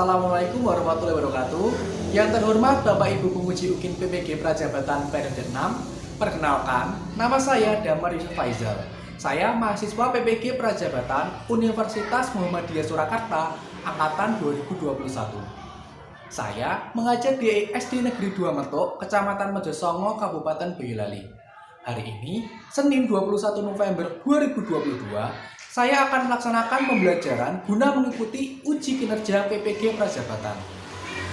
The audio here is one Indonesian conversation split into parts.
Assalamualaikum warahmatullahi wabarakatuh. Yang terhormat Bapak Ibu Penguji UKIN PPG Prajabatan periode 6. Perkenalkan, nama saya Damar Yusuf Faizal. Saya mahasiswa PPG Prajabatan Universitas Muhammadiyah Surakarta angkatan 2021. Saya mengajar di SD Negeri 2 Metok, Kecamatan Mojosongo, Kabupaten Boyolali. Hari ini, Senin 21 November 2022, saya akan melaksanakan pembelajaran guna mengikuti uji kinerja PPG Prajabatan.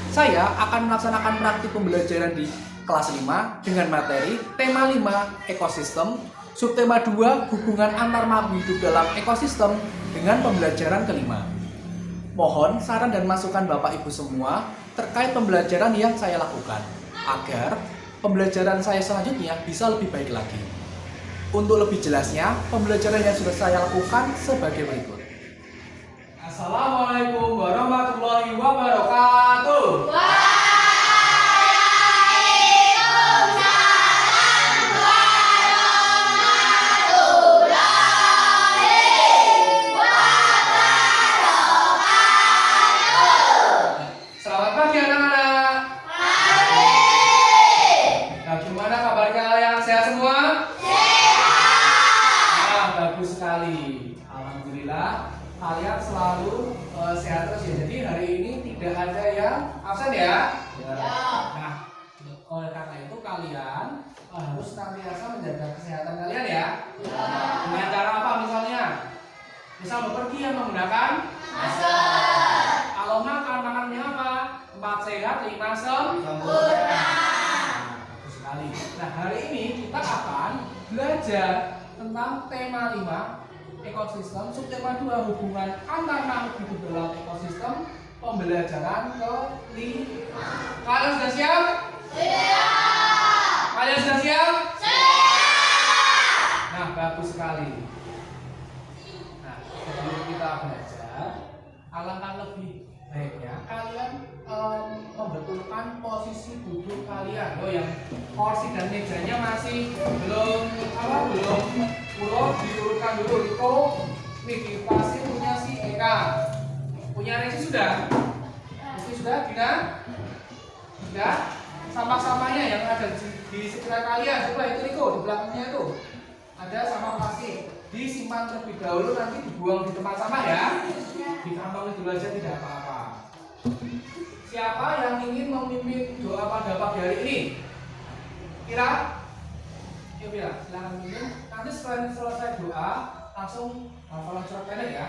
Saya akan melaksanakan praktik pembelajaran di kelas 5 dengan materi tema 5 ekosistem, subtema 2 hubungan antar makhluk hidup dalam ekosistem dengan pembelajaran kelima. Mohon saran dan masukan Bapak Ibu semua terkait pembelajaran yang saya lakukan agar pembelajaran saya selanjutnya bisa lebih baik lagi. Untuk lebih jelasnya, pembelajaran yang sudah saya lakukan sebagai berikut. Assalamualaikum warahmatullahi wabarakatuh. Selamat pagi anak-anak. Nah, gimana kabar kalian? Sehat semua? Bagus sekali, alhamdulillah kalian selalu sehat terus ya. Jadi hari ini tidak ada yang absen ya. Nah, oleh karena itu kalian harus senantiasa menjaga kesehatan kalian ya. Dengan cara apa misalnya? Misal bepergi yang menggunakan masker. Kalau makannya apa? 4 sehat 5 sempurna. Bagus sekali. Nah, hari ini kita akan belajar tentang tema 5 ekosistem, subtema 2 hubungan antar makhluk hidup dalam ekosistem, pembelajaran ke-5. Kalian sudah siap? Siap. Kalian sudah siap? Siap. Nah, bagus sekali. Nah, sebelum kita belajar, alangkah lebih baiknya kalian membetulkan posisi duduk kalian. Oh, yang kursi dan mejanya masih belum diurutkan dulu. Itu nih pasti punya si Eka, punya Resi sudah. Resi sudah, Dina sudah. Sampah-sampahnya yang ada di sekitar kalian, coba itu Riko, di belakangnya itu ada sampah plastik, disimpan terlebih dahulu, nanti dibuang di tempat sampah ya. Di kantong itu aja tidak apa-apa. Siapa yang ingin memimpin doa pada pagi hari ini? Kira? Yuk Kira, silahkan mimpin. Nanti setelah selesai doa, langsung hafalan surat pendek ya.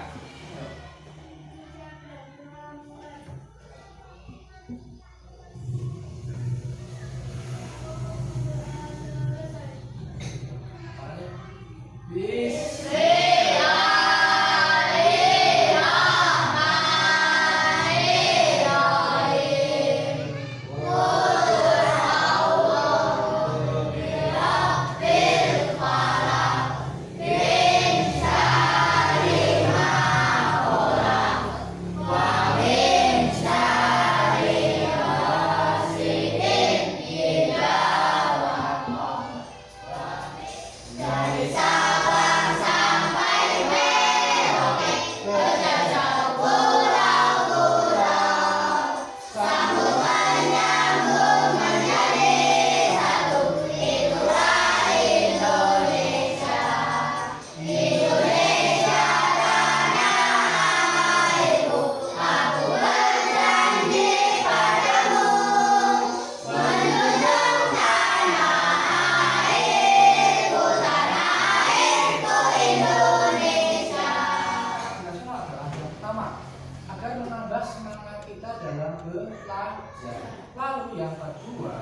Lalu yang kedua,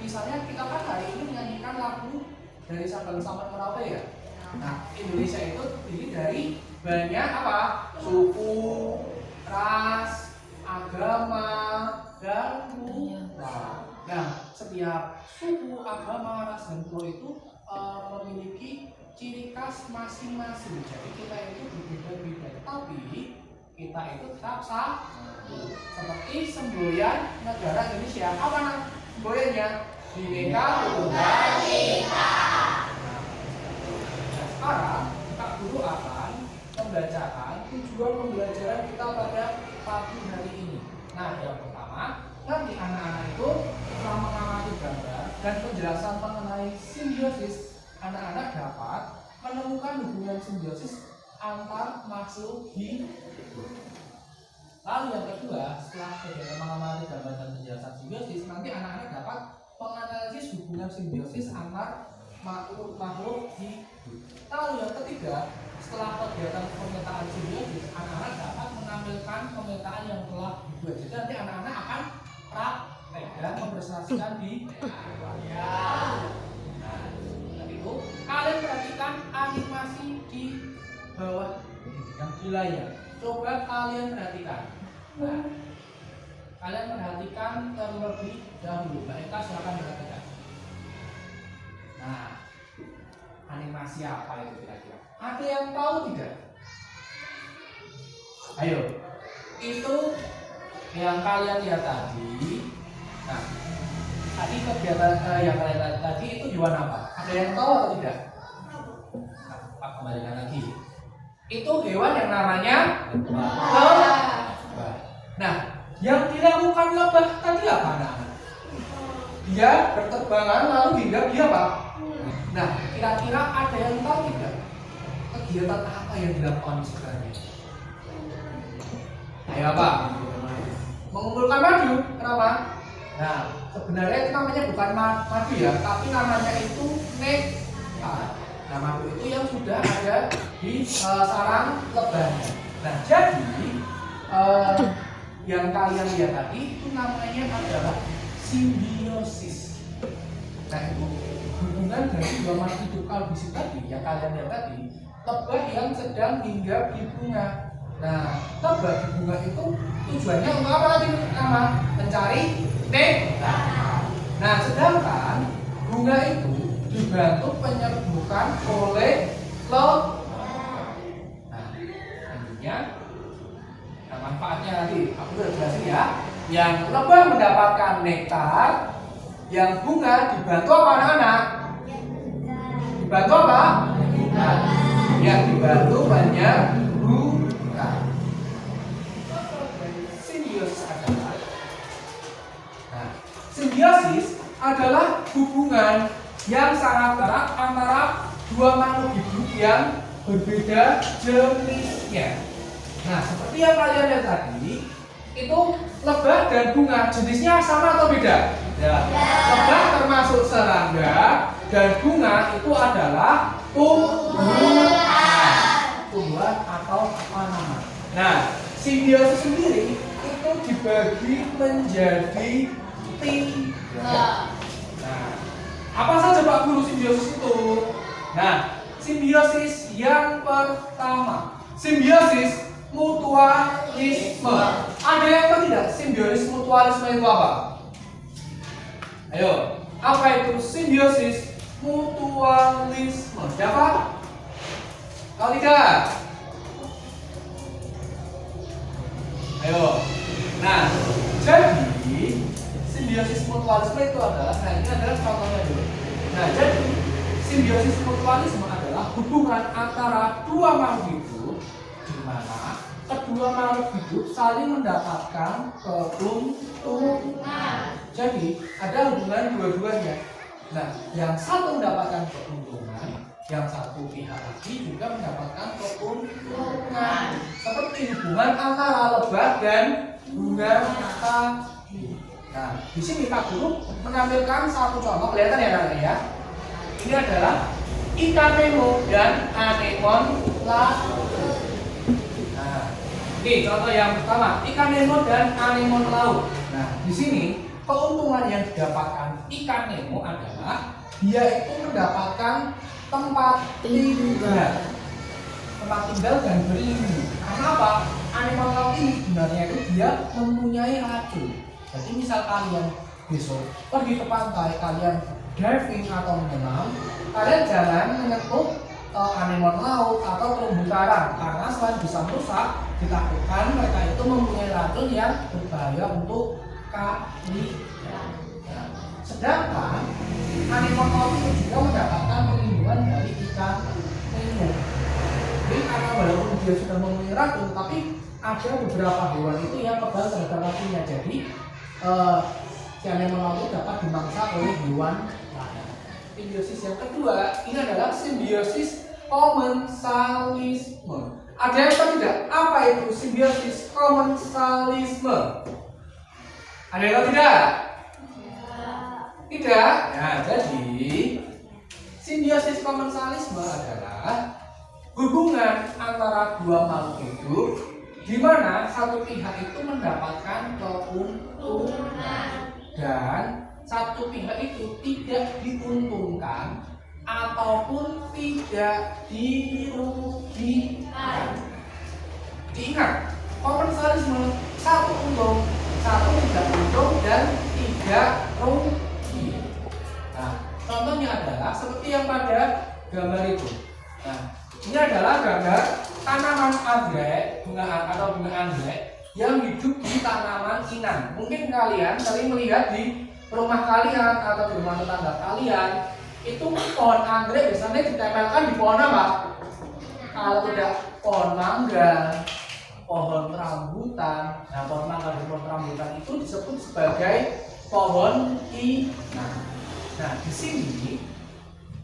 misalnya kita kan hari ini menyanyikan lagu dari Sabang Merauke ya. Nah, Indonesia itu terdiri dari banyak apa? Suku, ras, agama, dan pulau. Nah, setiap suku, agama, ras, dan pulau itu memiliki ciri khas masing-masing. Jadi kita itu berbeda-beda, tapi kita itu tetap satu. Seperti semboyan negara Indonesia. Apa semboyannya? Bhinneka Tunggal Ika. Nah, sekarang Kak Guru akan membacakan tujuan pembelajaran kita pada pagi hari ini. Nah, yang pertama, nanti anak-anak itu setelah mengamati gambar dan penjelasan mengenai simbiosis, anak-anak dapat menemukan hubungan simbiosis antar makhluk hidup. Lalu yang kedua, setelah kegiatan mengamati gambar dan penjelasan simbiosis, nanti anak-anak dapat menganalisis hubungan simbiosis antar makhluk hidup. Lalu yang ketiga, setelah kegiatan pemetaan simbiosis, anak-anak dapat menampilkan pemetaan yang telah dibuat. Jadi nanti anak-anak akan praktek dan mempresentasikan di layar. Nah, itu kalian perhatikan animasi di bawah yang di layar. Coba kalian perhatikan. Nah, kalian perhatikan terlebih dahulu. Mbak Eka silakan perhatikan. Nah, animasi apa itu kira-kira? Ada yang tahu tidak? Ayo, itu yang kalian lihat tadi. Nah, tadi kegiatan yang kalian lihat tadi itu hewan apa? Ada yang tahu atau tidak? Nah, Pak kembalikan lagi. Itu hewan yang namanya lebah. Nah, yang dilakukan lebah tadi apa anak-anak? Dia berterbangan lalu hingga dia apa? Nah, kira-kira ada yang tahu tidak? Kegiatan apa yang dilakukan sebenarnya? Ayo apa? Mengumpulkan madu. Kenapa? Nah, sebenarnya itu namanya bukan madu ya, tapi namanya itu nektar. Nah, madu itu yang sudah ada di sarang lebahnya. Nah, jadi yang kalian lihat tadi itu namanya adalah simbiosis. Nah, itu hubungan dari dua makhluk hidup kalbisi tadi yang kalian lihat tadi, lebah yang sedang hinggap di bunga. Nah, lebah di bunga itu tujuannya untuk apa tadi? Mencari nektar. Nah, sedangkan bunga itu dibantu penyerbukan oleh lebah. Nah, intinya, nah manfaatnya nanti aku udah jelasin ya. Yang lebah mendapatkan nektar, yang bunga dibantu apa anak-anak? Dibantu apa? Nah, yang dibantu penyerbukan. Simbiosis adalah, nah, simbiosis adalah hubungan yang sangat erat antara dua makhluk hidup yang berbeda jenisnya. Nah, seperti yang kalian lihat tadi, itu lebah dan bunga jenisnya sama atau beda? Ya. Lebah termasuk serangga dan bunga itu adalah tumbuhan atau tanaman. Nah, simbiosis sendiri itu dibagi menjadi 3. Nah, apa saja Pak Guru simbiosis itu? Nah, simbiosis yang pertama, simbiosis mutualisme. Ada yang tahu tidak simbiosis mutualisme itu apa? Ayo, apa itu simbiosis mutualisme? Siapa? Tahu tidak? Ayo. Nah, jadi simbiosis mutualisme itu adalah, nah ini adalah contohnya dulu. Nah, jadi simbiosis mutualisme adalah hubungan antara dua makhluk hidup di mana kedua makhluk hidup saling mendapatkan keuntungan. Jadi ada hubungan dua-duanya. Nah, yang satu mendapatkan keuntungan, yang satu pihak lagi juga mendapatkan keuntungan. Seperti hubungan antara lebah dan bunga tadi. Nah, di sini Kak Guru menampilkan satu contoh, kelihatan ya Kak ya. Ini adalah ikan nemo dan anemon laut. Nah, ini contoh yang pertama, ikan nemo dan anemon laut. Nah, di sini keuntungan yang didapatkan ikan nemo adalah dia itu mendapatkan tempat tinggal. Tempat tinggal dan berlindung. Karena apa? Anemon laut ini sebenarnya itu dia mempunyai racun. Jadi misal kalian besok pergi ke pantai, kalian diving atau menyelam, kalian jangan menyentuh anemon laut atau terumbu karang karena selain bisa merusak, ditakutkan mereka itu mempunyai racun yang berbahaya untuk kalian. Nah, sedangkan anemon laut itu juga mendapatkan perlindungan dari ikan nemo. Jadi karena walaupun dia sudah mempunyai racun, tapi ada beberapa hewan itu yang kebal terhadap racunnya. Jadi si anemone itu dapat dimangsa oleh hewan lain. Simbiosis yang kedua ini adalah simbiosis komensalisme. Ada yang tahu tidak? Apa itu simbiosis komensalisme? Ada yang tahu tidak? Tidak. Nah, jadi simbiosis komensalisme adalah hubungan antara dua makhluk hidup di mana satu pihak itu mendapatkan keuntungan dan satu pihak itu tidak diuntungkan ataupun tidak dirugikan. Diingat, komensalisme satu untung, satu tidak untung dan tidak rugi. Nah, contohnya adalah seperti yang pada gambar itu. Nah, ini adalah gambar tanaman anggrek, bunga atau bunga anggrek yang hidup di tanaman inang. Mungkin kalian sering melihat di rumah kalian atau di rumah tetangga kalian itu pohon anggrek biasanya ditempelkan di pohon apa? Kalau tidak pohon mangga, pohon rambutan. Nah, pohon mangga dan pohon rambutan itu disebut sebagai pohon inang. Nah, di sini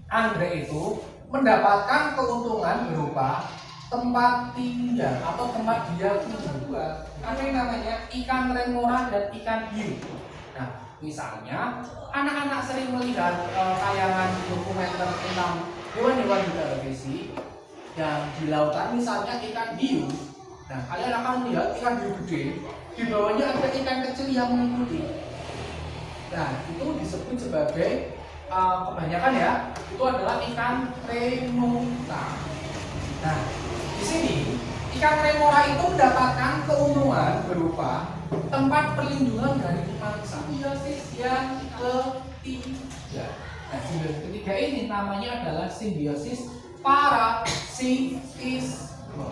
anggrek itu mendapatkan keuntungan berupa tempat tinggal atau tempat dia tinggal. Ada yang namanya ikan remora dan ikan hiu. Nah, misalnya anak-anak sering melihat tayangan dokumenter tentang hewan-hewan di televisi yang di lautan, misalnya ikan hiu. Nah, kalian akan melihat ikan hiu gede, di bawahnya ada ikan kecil yang mengikuti. Nah, itu disebut sebagai kebanyakan ya, itu adalah ikan remora. Nah, di sini ikan remora itu mendapatkan keuntungan berupa tempat perlindungan dari mangsa. Simbiosis yang ketiga. Nah, simbiosis ketiga ini namanya adalah simbiosis parasitisme.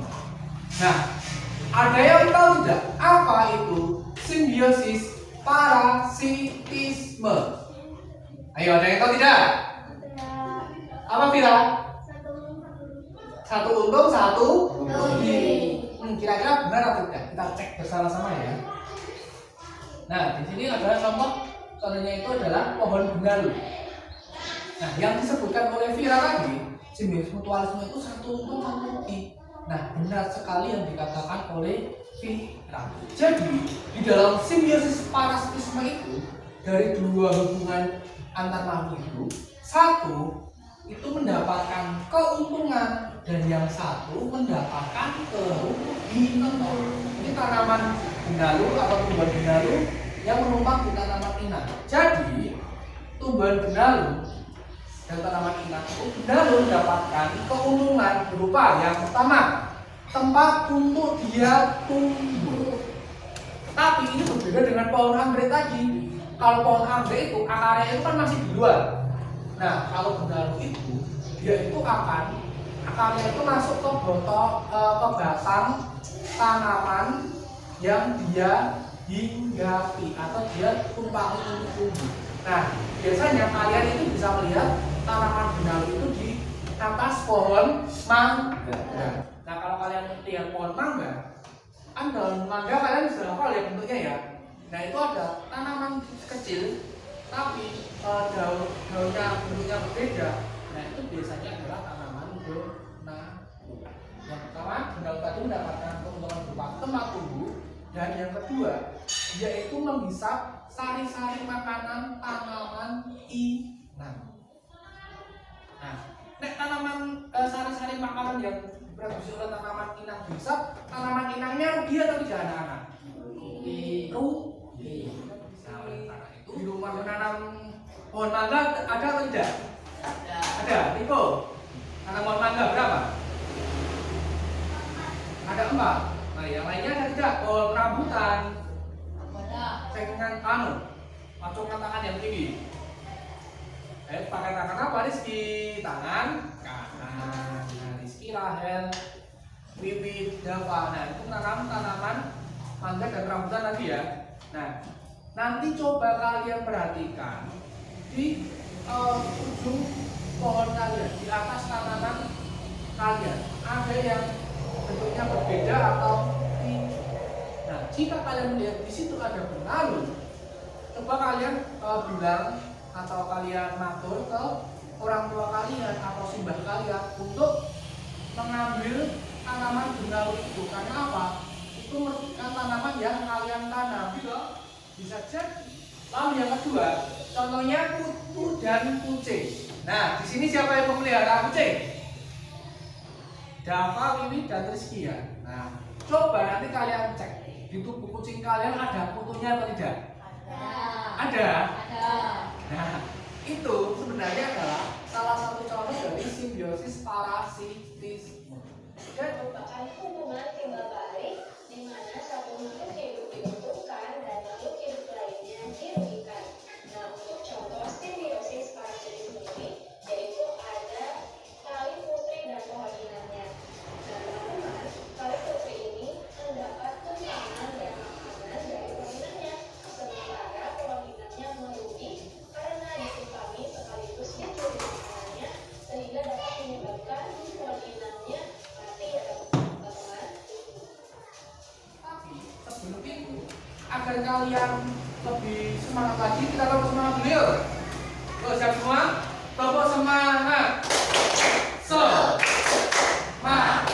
Nah, ada yang tahu tidak apa itu simbiosis parasitisme? Ayo, ada yang tahu tidak? Apa Vira? Satu untung, satu rugi. Kira-kira benar atau tidak? Kita cek bersama-sama ya. Nah, di sini adalah contohnya itu adalah pohon benalu. Nah, yang disebutkan oleh Vira tadi, simbiosis mutualisme itu satu untung, satu rugi. Nah, benar sekali yang dikatakan oleh Vira. Jadi, di dalam simbiosis parasitisme itu dari dua hubungan antar makhluk hidup, satu itu mendapatkan keuntungan dan yang satu mendapatkan kerugian. Ini tanaman benalu atau tumbuhan benalu yang menumpang di tanaman inang. Jadi tumbuhan benalu dan tanaman inang itu benalu mendapatkan keuntungan berupa yang pertama tempat untuk dia tumbuh. Tapi ini berbeda dengan pohon anggrek tadi. Kalau pohon anggrek itu akarnya itu kan masih di luar. Nah, kalau benalu itu dia itu akarnya itu masuk ke batang tanaman yang dia hinggapi atau dia tumpangi untuk tumbuh. Nah, biasanya kalian itu bisa melihat tanaman benalu itu di atas pohon mangga. Nah, kalau kalian lihat pohon mangga, kan daun mangga kalian sudah hafal ya bentuknya ya. Nah, itu ada tanaman kecil tapi daunnya bentuknya berbeda. Nah, itu biasanya adalah tanaman benalu. Yang pertama, benalu tadi mendapatkan keuntungan berupa tempat tumbuh, dan yang kedua, yaitu menghisap sari-sari makanan tanaman inang. Nah, tanaman sari-sari makanan yang diproduksi oleh tanaman inang dihisap, tanaman inangnya rugi atau tidak anak-anak? Rugi. Nah, oleh karena itu di rumah menanam pohon mangga ada atau tidak? Ada. Niko, tanam pohon mangga berapa? Ada 4. Nah, yang lainnya ada tidak? Pohon rambutan. Cengan macungan tangan yang tinggi. Pakai tangan apa Rizky? Tangan kanan. Nah, Rizky, Rahel, Wiwit, Dava. Nah, itu tanaman mangga dan rambutan tadi ya. Nah, nanti coba kalian perhatikan di ujung pohon kalian, di atas tanaman kalian ada yang bentuknya berbeda atau tidak. jika kalian melihat di situ ada benalu, coba kalian bilang atau kalian matur ke orang tua kalian atau simbah kalian untuk mengambil tanaman benalu itu. Karena apa? Itu merupakan tanaman yang kalian tanam, bisa jadi. Lalu yang kedua, contohnya kutu dan kucing. Nah, di sini siapa yang memelihara kucing? Dava, Wiwi, dan Rizky ya. Nah, coba nanti kalian cek di tubuh kucing kalian ada kutunya atau tidak? Ada. Nah, itu sebenarnya adalah salah satu contoh dari simbiosis parasitisme. Merupakan hubungan timbal balik di mana satu makhluk hidup diuntungkan dan makhluk hidup lainnya dirugikan. Nah, untuk contoh simbiosis parasitisme ini, yaitu ada tali putri dan pohon inangnya. Nah, teman-teman, tali putri ini mendapat tumpangan dan makanan dari pohon inangnya, sementara pohon inangnya merugi karena ditumpangi sekaligus dicuri makanannya, sehingga dapat menyebabkan pohon inangnya mati ya teman-teman. Tapi sebelum itu, agar kalian lebih semangat lagi, kita tepuk semangat dulu yuk. Siap semua? Tepuk semangat. Semangat.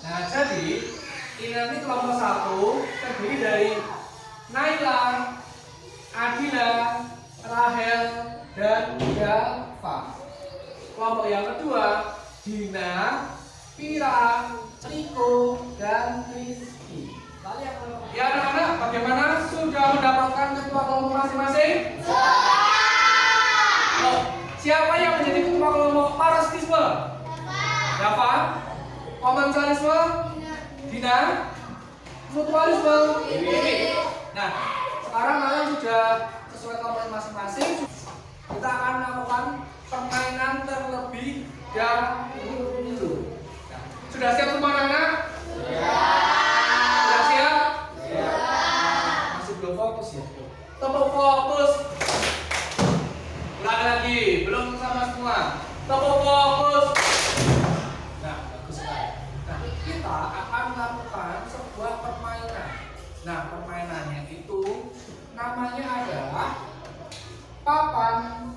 Nah, jadi ini nanti kelompok 1 terdiri dari Naila, Adila, Rahel, dan Dava. Kelompok yang kedua, Dina, Pira, Riko, dan Rizky. Ya anak-anak, bagaimana sudah mendapatkan ketua kelompok masing-masing? Oh, siapa yang menjadi ketua kelompok parasitisme? Dava. Komensalisme? Dina. Mutualisme? Nah, sekarang kalian sudah sesuai kelompok masing-masing. Kita akan melakukan permainan terlebih dahulu. Nah, sudah siap semua anak-anak? Sudah siap? Masih belum fokus ya? Tepuk fokus. Ulangi lagi, belum sama semua. Tepuk fokus. Nah, bagus sekali. Nah, kita akan melakukan sebuah permainan. Nah, permainannya itu namanya adalah papan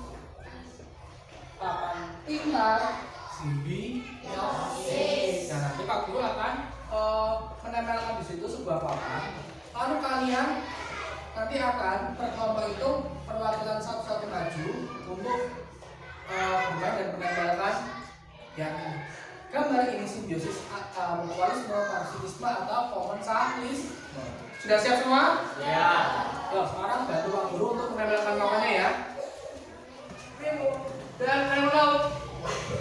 pintar simbiosis. Nah, nanti Pak Guru akan menempelkan di situ sebuah papan. Lalu kalian nanti akan per kelompok itu perwakilan satu-satu maju untuk bukan dan menempelkan yang gambar ini simbiosis mutualisme, parasitisme atau komensalisme. Sudah siap semua? Ya. Yo, sekarang bantu Pak Guru untuk menempelkan papannya ya. Dan laut.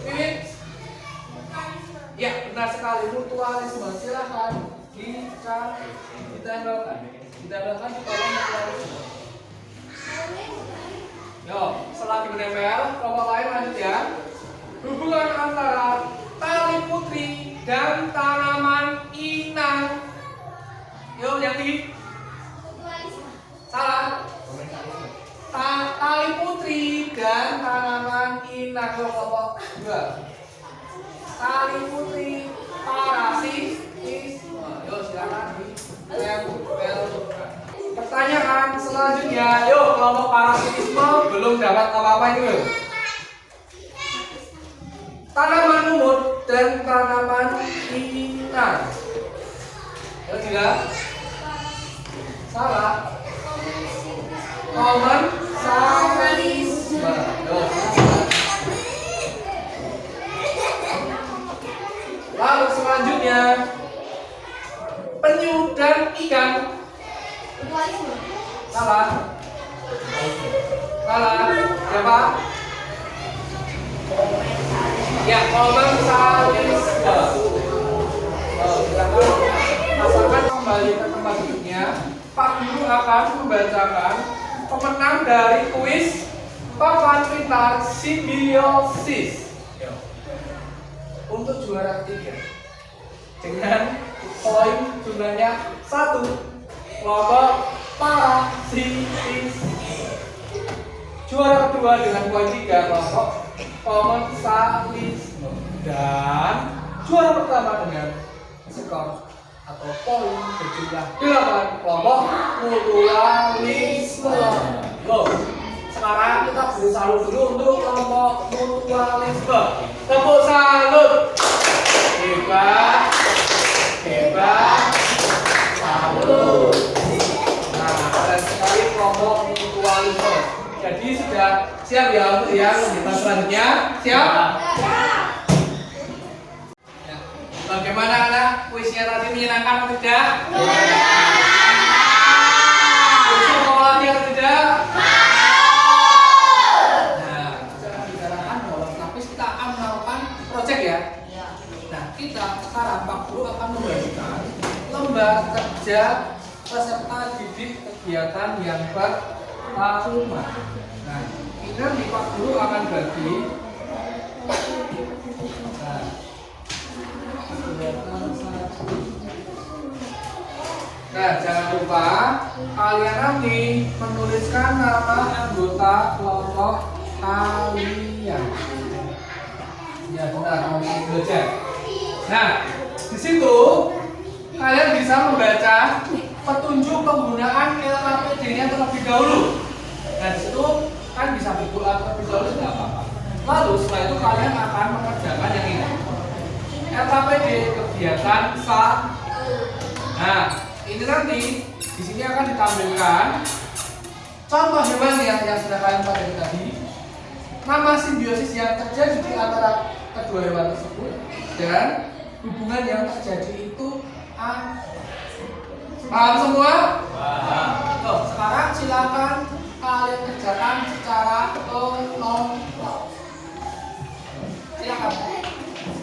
Wiwit. Ya, benar sekali, mutualisme. Silahkan ditempelkan di kolom mutualisme. Yo, setelah menempel, kelompok lain lanjut ya. Hubungan antara tali putri dan tanaman inang. Yo, yang tinggi. Salah. Tali putri dan tanaman inang. Yo, kelompok 2. Tali putri parasitisme. Yo, silakan ditempelkan. Pertanyaan selanjutnya, yuk kelompok parasitisme belum dapat apa-apa itu. Tanaman lumut dan tanaman inang. Yuk tidak? Salah. Komensalisme. Lalu selanjutnya penyu dan ikan. Salah. Siapa? Ya, komensalisme. Silakan pasangan kembali ke tempat duduknya. Pak Guru akan membacakan pemenang dari kuis papan pintar simbiosis untuk juara ketiga dengan poin jumlahnya 1, kelompok parasitisme. Juara kedua dengan poin 3 kelompok komensalisme. Dan juara pertama dengan skor atau poin berjumlah 8 kelompok mutualisme. Loh, sekarang kita beri salut dulu untuk kelompok mutualisme. Tepuk salut. Hebat, hebat, salut. Nah, keren sekali kelompok mutualisme. Jadi sudah siap ya untuk yang kegiatan selanjutnya? Siap? Ya. Bagaimana anak? Kuisnya tadi menyenangkan atau tidak? Kuisnya mau lagi atau tidak? Nah, saya bicarakan bahwa lapis kita akan melakukan project ya. Nah, kita sekarang Pak Guru akan membagikan lembar kerja peserta didik kegiatan yang pertama. Nah, ini nanti Pak Guru akan bagi. Nah, jangan lupa kalian nanti menuliskan nama anggota kelompok kalian. Ya benar, mau belajar. Nah, di situ kalian bisa membaca petunjuk penggunaan LKPD-nya terlebih dahulu. Nah, di situ kan bisa berdoa terlebih dahulu tidak apa-apa. Lalu setelah itu kalian akan mengerjakan yang ini. LKPD kegiatan Nah, ini nanti di sini akan ditampilkan contoh hewan yang sudah kalian pelajari tadi. Nama simbiosis yang terjadi di antara kedua hewan tersebut dan hubungan yang terjadi itu paham semua? Paham. Loh, sekarang silakan kalian kerjakan secara kelompok. Silakan.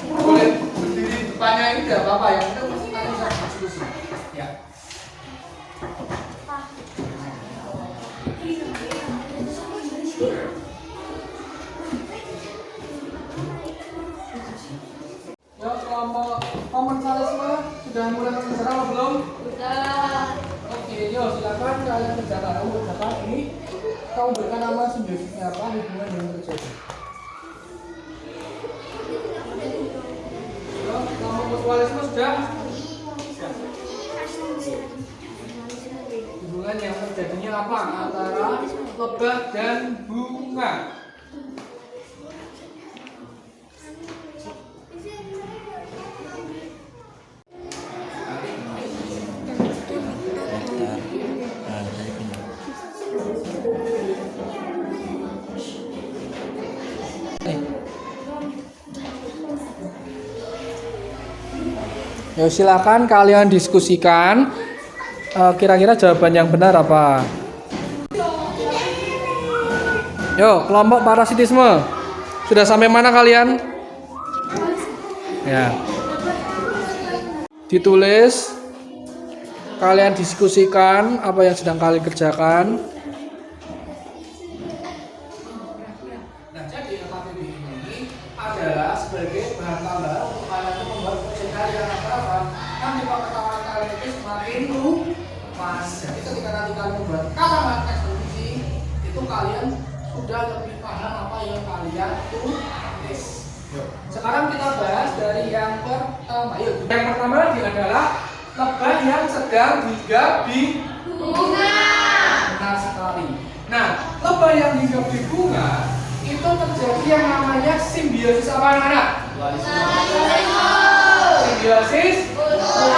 Boleh berdiri di depannya ini tidak apa-apa ya. Kita nanti bisa diskusi. Ya. Ya, kelompok komensalisme sudah mulai mengerjakan atau belum? Sudah. Oke, yuk silakan kalian kerjakan. Kamu kerjakan ini. Kamu berikan nama simbiosisnya apa, hubungan yang terjadi. Yuk, kelompok mutualisme sudah. Hubungan yang terjadinya apa antara lebah dan bunga? Ya silakan kalian diskusikan kira-kira jawaban yang benar apa. Yo, kelompok parasitisme. Sudah sampai mana kalian? Ya. Ditulis. Kalian diskusikan apa yang sedang kalian kerjakan. Nah, jadi LKPD ini adalah sebagai bahan tambah untuk kalian membuat proyek kalian apa? Nanti pengetahuan kalian itu semakin luas. Jadi ketika nanti kalian membuat kalimat teks berfungsi, itu kalian sudah lebih paham apa yang kalian tulis. Sekarang kita bahas dari yang pertama. Yuk, yang pertama lagi adalah lebah yang sedang hinggap di bunga. Benar sekali. Nah, lebah yang hinggap di bunga itu terjadi yang namanya simbiosis apa anak-anak? Simbiosis mutualisme.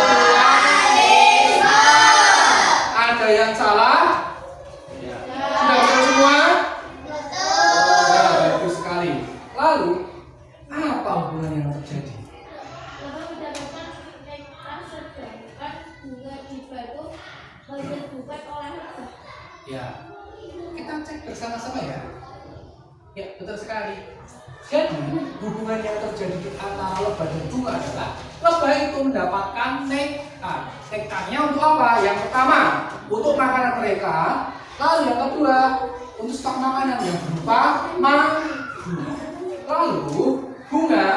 Ada yang salah? Sudah betul semua? Ya, bagus sekali. Lalu, apa hubungan yang terjadi? Ya, kita cek bersama-sama ya. Ya, betul sekali. Jadi, hubungan yang terjadi di antara lebah dan bunga adalah lebah itu mendapatkan nektar. Nektarnya untuk apa? Yang pertama, untuk makanan mereka. Lalu yang kedua, untuk stok makanan yang berupa madu. Lalu, bunga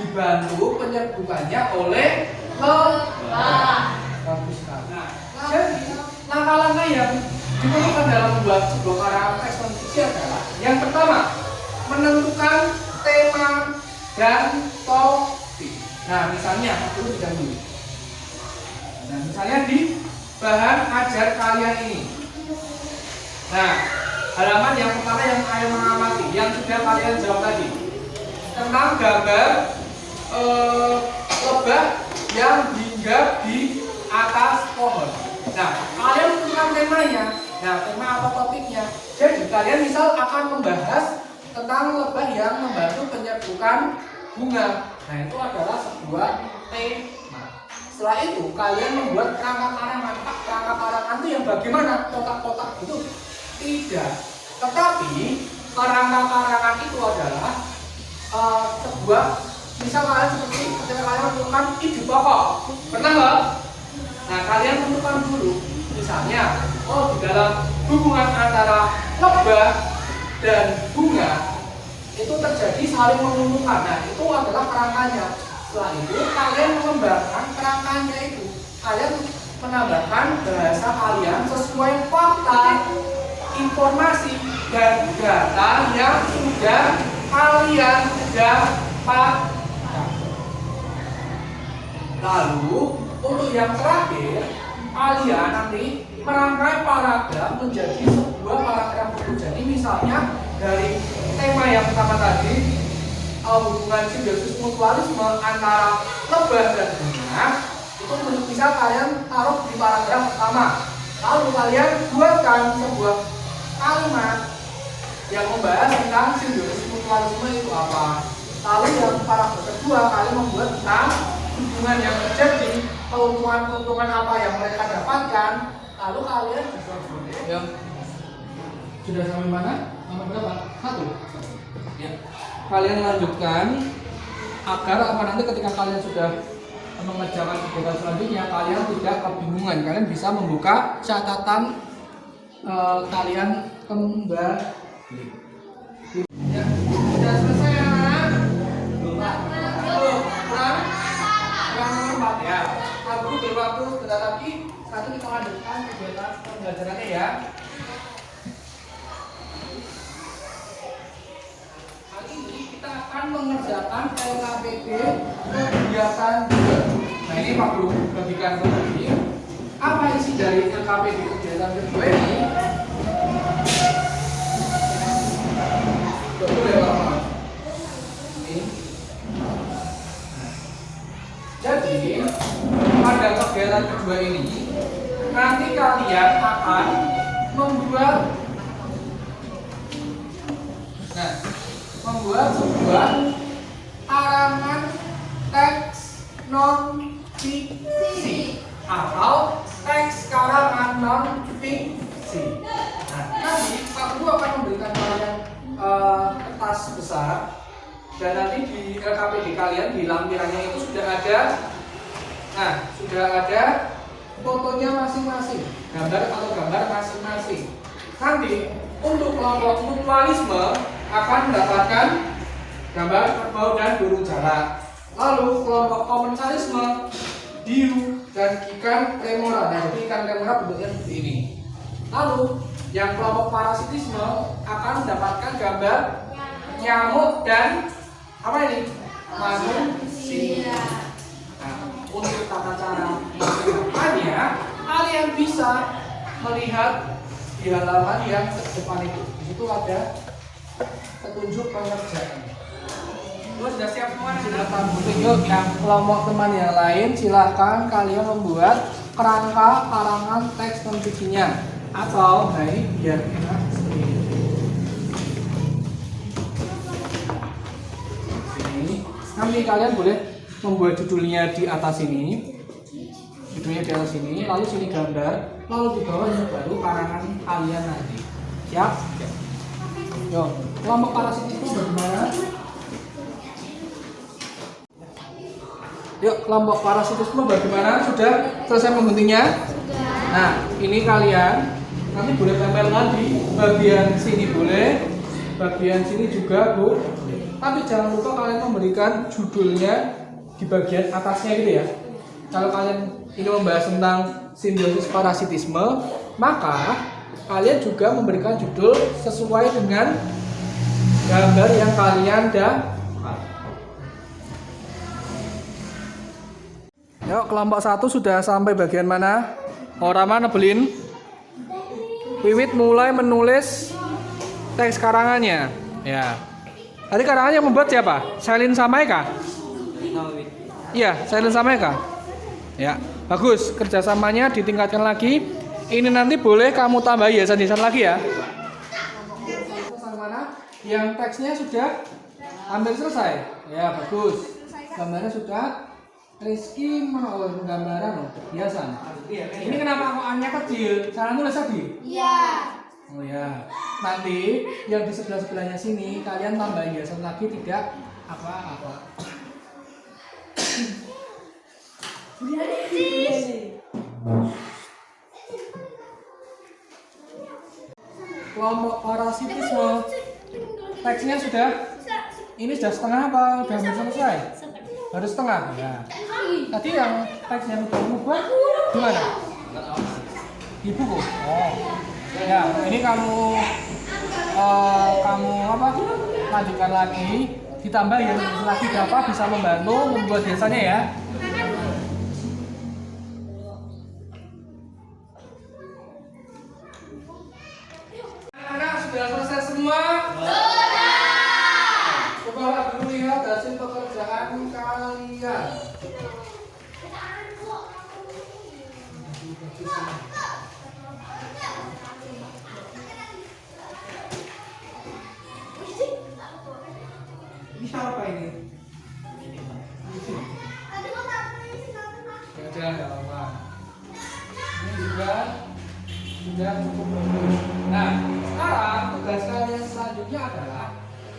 dibantu penyerbukannya oleh lebah. Bagus sekali. Nah, jadi langkah-langkah yang diperlukan dalam membuat sebuah karya teks konstruksi adalah Yang pertama, menentukan tema dan topik. Nah, misalnya dulu didahului. Nah, misalnya di bahan ajar kalian ini. Nah, halaman yang pertama yang kalian mengamati, yang sudah kalian jawab tadi tentang gambar lebah yang hinggap di atas pohon. Nah, kalian tentukan temanya. Nah, tema atau topiknya. Jadi kalian misal akan membahas tentang lebah yang membantu penyerbukan bunga. Nah, itu adalah sebuah tema. Setelah itu kalian membuat kerangka karangan. Kerangka karangan itu yang bagaimana? Kotak-kotak itu tidak. Tetapi kerangka karangan itu adalah sebuah, misal kalian seperti ketika kalian menentukan ide pokok. Pernah nggak? Nah, kalian tentukan dulu. Misalnya, di dalam hubungan antara lebah dan bunga itu terjadi saling menguntungkan. Nah, itu adalah kerangkanya. Setelah itu kalian mengembangkan kerangkanya itu. Kalian menambahkan bahasa kalian sesuai fakta, informasi dan data yang sudah kalian dapatkan. Lalu untuk yang terakhir, kalian nanti merangkai paragraf menjadi sebuah paragraf utuh. Jadi misalnya dari tema yang pertama tadi, hubungan simbiosis mutualisme antara lebah dan bunga, itu bisa kalian taruh di paragraf pertama. Lalu kalian buatkan sebuah kalimat yang membahas tentang simbiosis mutualisme itu apa. Lalu yang paragraf kedua kalian membuat tentang hubungan yang terjadi, keuntungan-keuntungan apa yang mereka dapatkan. Lalu kalian ya, sudah sampai mana? Nomor berapa? 1. Ya. Kalian lanjutkan agar apa nanti ketika kalian sudah mengerjakan kegiatan selanjutnya kalian tidak kebingungan. Kalian bisa membuka catatan kalian kembali. Ya, sudah selesai anak-anak? Kurang 4 ya. Guru berwaktu sebentar lagi. Satu kita lanjutkan kegiatan pembelajarannya ya. Kali ini kita akan mengerjakan LKPD kegiatan 2. Nah, ini Pak Guru bagikan lagi. Apa isi dari LKPD kegiatan kedua ini? Betul ya Pak? Ini. Jadi pada kegiatan kedua ini nanti kalian akan membuat sebuah karangan teks non fiksi atau teks karangan non fiksi. Nah, nanti Pak Guru akan memberikan kalian kertas besar dan nanti di LKPD kalian di lampirannya itu sudah ada fotonya masing-masing, gambar masing-masing. Nanti untuk kelompok mutualisme akan mendapatkan gambar kerbau dan burung jalak. Lalu kelompok komensalisme, diu dan ikan remora. Nah, jadi ikan remora bentuknya seperti ini. Lalu yang kelompok parasitisme akan mendapatkan gambar nyamuk dan apa ini? Manusia. Nah, untuk tata cara mengerjakannya, kalian bisa melihat di halaman yang depan itu. Di situ ada petunjuk pengerjaan. Sudah siap semua? Sudah yuk, yang kelompok teman yang lain silahkan kalian membuat kerangka karangan teks non fiksinya atau dari biar enak seperti ini. Nanti kalian boleh membuat judulnya di atas ini. Judulnya di atas ini, lalu sini gambar, lalu di bawahnya baru karangan kalian nanti. Siap? Yo, kelompok parasitisme bagaimana? Yuk, kelompok parasitisme bagaimana? Sudah selesai membentuknya? Nah, ini kalian nanti boleh tempelkan di bagian sini boleh, bagian sini juga boleh. Tapi jangan lupa kalian memberikan judulnya di bagian atasnya gitu ya. Kalau kalian ini membahas tentang simbiosis parasitisme, maka kalian juga memberikan judul sesuai dengan gambar yang kalian dapat. Yuk, kelompok 1 sudah sampai bagian mana? Rama nebelin. Wiwit mulai menulis teks karangannya. Ya. Tadi karangannya membuat siapa? Selin sama Eka? Iya, Selin sama Eka. Ya, bagus. Kerjasamanya ditingkatkan lagi. Ini nanti boleh kamu tambah hiasan-hiasan lagi ya. Yang teksnya sudah hampir selesai. Ya, bagus. Gambarnya sudah. Rizky menolak gambaran loh, hiasan. Ini kenapa kok A-nya kecil? Salah nulis tadi? Iya. Oh ya. Nanti yang di sebelah-sebelahnya sini kalian tambah hiasan lagi, tidak apa-apa. Kelompok parasitisme. Teksnya sudah. Ini sudah setengah apa? Sudah hampir selesai? Baru setengah ya. Tadi yang teks yang kamu buat gimana? Di buku. Oh. Ya, ini kamu apa? Lanjutkan lagi, ditambah yang lagi berapa bisa membantu membuat biasanya ya. Anak sudah selesai semua? Coba dulu lihat hasil pekerjaan kalian. Ini siapa ini? Jangan apa. Ini juga sudah cukup bagus. Nah, sekarang tugas kalian selanjutnya adalah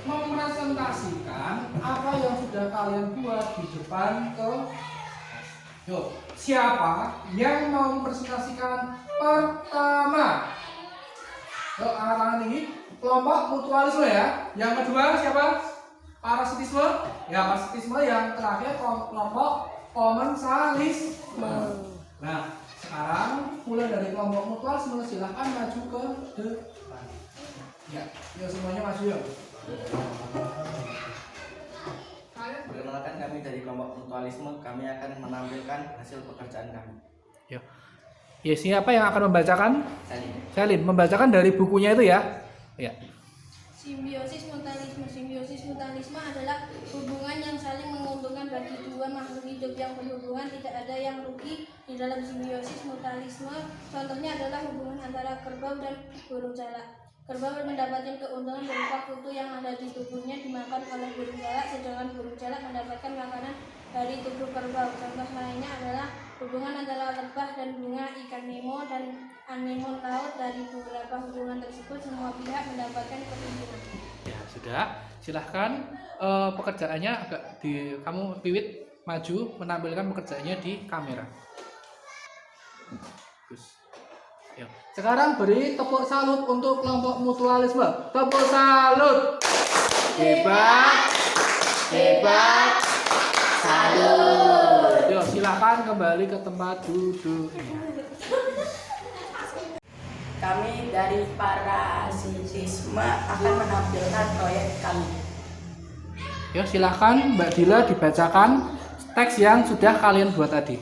mempresentasikan apa yang sudah kalian buat di depan ke. Yuk, siapa yang mau mempresentasikan pertama? Yuk, angkat tangan tinggi. Kelompok mutualisme ya. Yang kedua siapa? Parasitisme. Ya, parasitisme. Yang terakhir kelompok komensalisme. Nah, sekarang mulai dari kelompok mutualisme silahkan maju ke depan. Ya, yuk semuanya maju yuk. Perkenalkan, kami dari kelompok mutualisme, kami akan menampilkan hasil pekerjaan kami. Ya, siapa yang akan membacakan? Selin. Selin, membacakan dari bukunya itu ya. Ya. Simbiosis mutualisme. Simbiosis mutualisme adalah hubungan yang saling menguntungkan bagi dua makhluk hidup yang berhubungan, tidak ada yang rugi di dalam simbiosis mutualisme. Contohnya adalah hubungan antara kerbau dan burung jalak. Kerbau mendapatkan keuntungan berupa kutu yang ada di tubuhnya dimakan oleh burung jalak, sedangkan burung jalak mendapatkan makanan dari tubuh kerbau. Contoh lainnya adalah hubungan antara lebah dan bunga ikan Nemo dan anemon laut. Dari beberapa hubungan tersebut, semua pihak mendapatkan keuntungan. Ya, sudah. Silahkan pekerjaannya agak kamu Wiwit maju menampilkan pekerjaannya di kamera. Bagus. Ya. Sekarang beri tepuk salut untuk kelompok mutualisme. Tepuk salut. Hebat. Hebat. Salut. Yuk, silakan kembali ke tempat duduk. Kami dari parasitisme akan menampilkan proyek kami. Yuk, silakan Mbak Dila dibacakan teks yang sudah kalian buat tadi.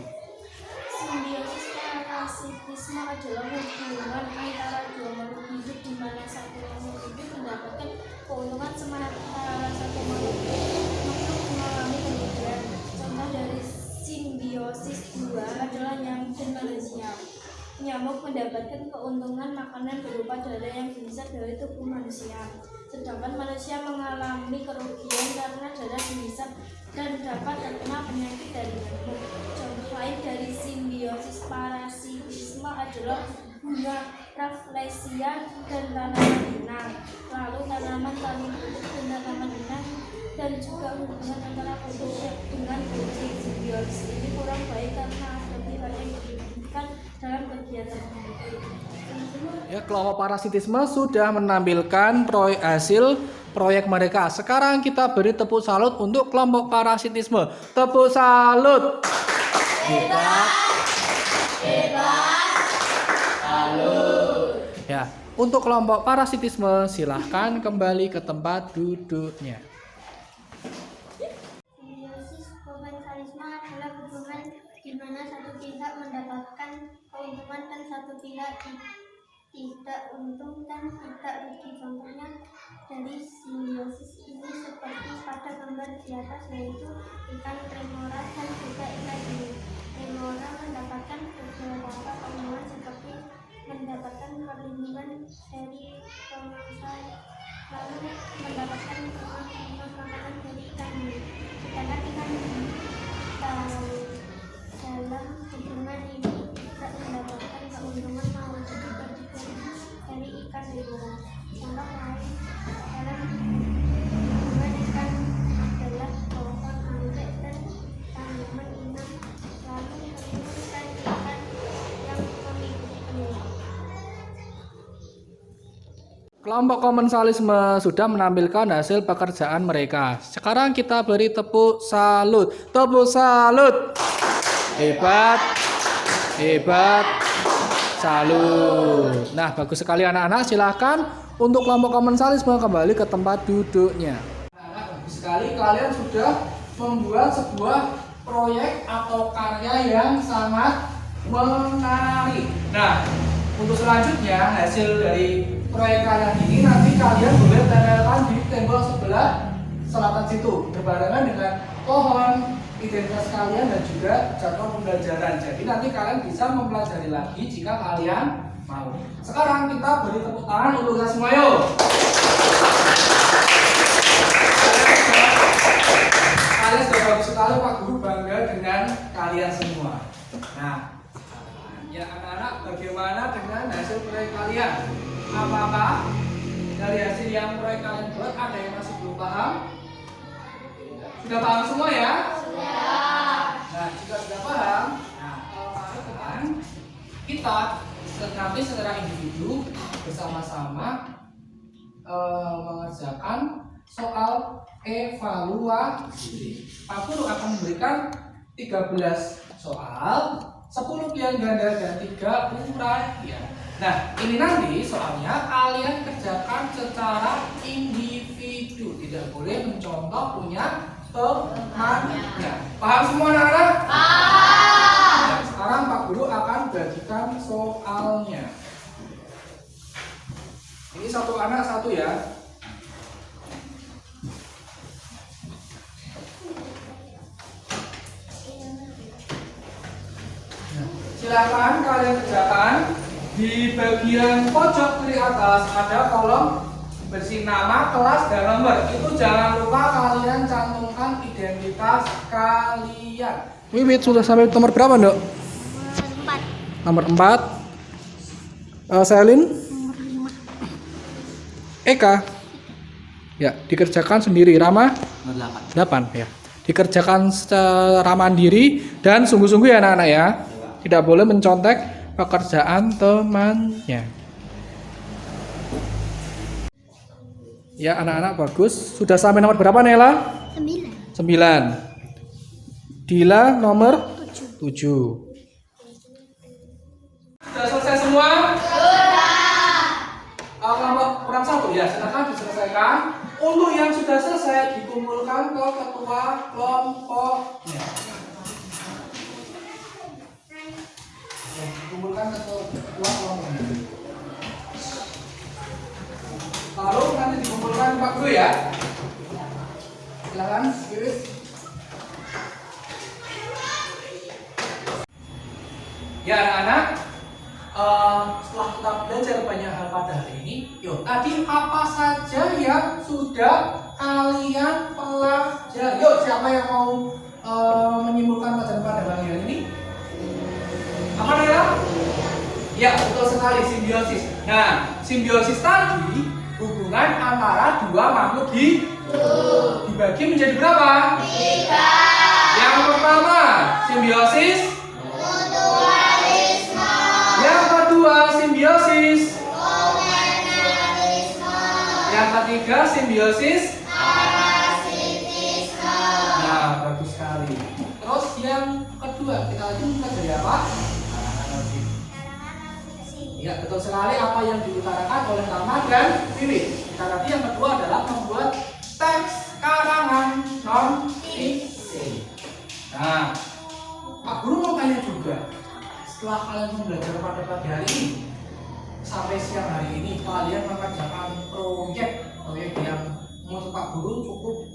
Simbiosis parasitisme adalah hubungan antara dua makhluk hidup di mana satu makhluk hidup mendapatkan keuntungan sementara satu makhluk mengalami kerugian. Contoh dari simbiosis dua adalah nyamuk dan manusia. Nyamuk mendapatkan keuntungan makanan berupa darah yang dihisap dari tubuh manusia, sedangkan manusia mengalami kerugian karena darah dihisap dan dapat terkena penyakit dari nyamuk. Contoh lain dari simbiosis parasitisme adalah bunga rafflesia dan tanaman inang. Lalu tanaman paling hidup dan tanaman inang dan juga hubungan antara kucing dengan kucing. Simbiosis ini kurang baik karena ada pihak yang dirugikan dalam kegiatan ini. Ya, kelompok parasitisme sudah menampilkan hasil proyek mereka. Sekarang kita beri tepuk salut untuk kelompok parasitisme. Tepuk salut. Hebat. Hebat. Salut. Ya, Untuk kelompok parasitisme, silahkan kembali ke tempat duduknya. Simbiosis komensalisme adalah hubungan di mana satu pihak mendapatkan keuntungan dan satu pihak tidak untung dan tidak rugi. Contohnya dari simbiosis ini seperti pada gambar di atas, yaitu ikan remora dan juga ikan hiu. Remora mendapatkan beberapa keuntungan seperti mendapatkan perlindungan dari pemangsa, lalu mendapatkan keuntungan makanan dari ikan hiu. Sedangkan ikan hiu dalam hubungan ini tidak mendapatkan keuntungan maupun bagi-bagi dari ikan remora. Contoh lain dalam hubungan ikan adalah pohon anggrek dan tanaman inang, lalu menimbulkan ikan yang mengikuti penyuh. Kelompok komensalisme sudah menampilkan hasil pekerjaan mereka. Sekarang kita beri tepuk salut. Tepuk salut. Hebat. Hebat. Salut. Nah, bagus sekali anak-anak. Silakan untuk kelompok komensalisme kembali ke tempat duduknya. Anak-anak, bagus sekali kalian sudah membuat sebuah proyek atau karya yang sangat menarik. Nah, untuk selanjutnya hasil dari proyek kalian ini nanti kalian boleh tempelkan di tembok sebelah selatan situ berbarengan dengan pohon identitas kalian dan juga jadwal pembelajaran. Jadi nanti kalian bisa mempelajari lagi jika kalian mau. Sekarang kita beri tepuk tangan untuk kita semua yuk. Kalian sudah bagus sekali, Pak Guru bangga dengan kalian semua. Nah, ya anak-anak, bagaimana dengan hasil proyek kalian? Apakah dari hasil yang proyek kalian buat ada yang masih belum paham? Sudah paham semua ya? Sudah. Nah, jika sudah paham, paham kita nanti secara individu bersama-sama mengerjakan soal evaluasi. Pak Guru akan memberikan 13 soal, 10 pilihan ganda dan 3 uraian. Nah, ini nanti soalnya kalian kerjakan secara individu, tidak boleh mencontoh punya temannya. Paham semua anak-anak? Paham. Nah, sekarang Pak Guru akan bagikan soalnya. Ini satu anak satu ya. Silakan kalian kerjakan. Di bagian pojok kiri atas ada kolom berisi nama, kelas, dan nomor. Itu jangan lupa kalian cantumkan identitas kalian. Wiwit sudah sampai nomor berapa, Dok? Nomor 4. Selin? Nomor 5. Eka? Ya, dikerjakan sendiri. Rama? Nomor 8 ya. Dikerjakan secara mandiri dan sungguh-sungguh ya anak-anak ya. Tidak boleh mencontek pekerjaan temannya. Ya anak-anak bagus. Sudah sampai nomor berapa Nela? 9. Dila nomor 7. Sudah selesai semua? Sudah. Kelompok kurang 1 ya, silakan diselesaikan. Untuk yang sudah selesai dikumpulkan ke ketua kelompoknya. Kumpulkan ke ketua kelompoknya. Lalu nanti dikumpulkan Pak Guru ya. Silakan, Wiwit. Ya anak-anak, setelah kita belajar banyak hal pada hari ini, yuk tadi apa saja yang sudah kalian pelajari? Yuk siapa yang mau menyimpulkan pelajaran pada pagi hari ini? Apa ya? Ya betul sekali, simbiosis. Nah, simbiosis tadi hubungan antara dua makhluk hidup dibagi menjadi berapa? 3. Yang pertama, simbiosis mutualisme. Yang kedua, simbiosis komenalisme. Yang ketiga, simbiosis parasitisme. Nah, bagus sekali. Terus yang kedua, kita lanjut dari apa? Ya, betul sekali apa yang diutarakan oleh Tama dan Wiwit. Kita nanti yang kedua adalah membuat teks karangan non fiksi. Nah, Pak Guru mau tanya juga, setelah kalian belajar pada pagi hari ini sampai siang hari ini, kalian mengerjakan proyek yang menurut Pak Guru cukup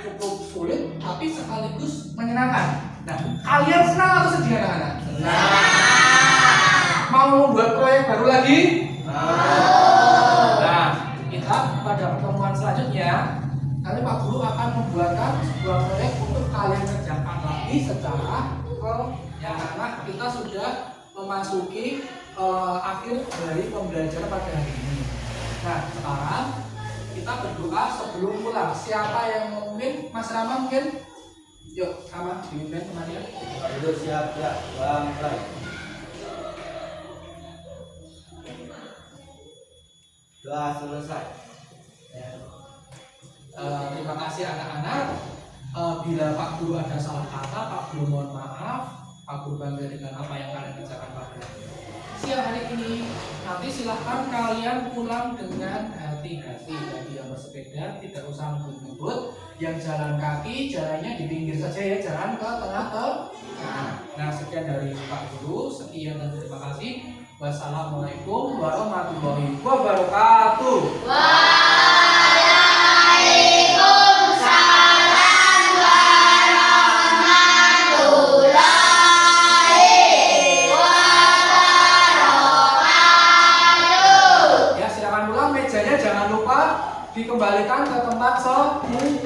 cukup sulit tapi sekaligus menyenangkan. Nah, kalian senang atau sedih anak-anak? Mau membuat proyek baru lagi? Nah, kita pada pertemuan selanjutnya nanti Pak Guru akan membuatkan sebuah proyek untuk kalian kerjakan lagi secara yang anak kita sudah memasuki akhir dari pembelajaran pada hari ini. Nah, sekarang kita berdoa sebelum pulang. Siapa yang memimpin? Mas Rama mungkin? Yuk, sama dipimpin teman-teman. Ayo siap ya, bangkai. Doa selesai. Ya. Terima kasih anak-anak. Bila Pak Guru ada salah kata, Pak Guru mohon maaf. Pak Guru bangga dengan apa yang kalian kerjakan pada siang hari ini. Nanti silahkan kalian pulang dengan hati-hati. Bagi yang bersepeda tidak usah ngebut-ngebut. Yang jalan kaki jalannya di pinggir saja ya, jangan ke tengah. Nah, sekian dari Pak Guru. Sekian dan terima kasih. Wassalamualaikum warahmatullahi wabarakatuh. Ya, silakan pulang, mejanya jangan lupa dikembalikan ke tempat semula.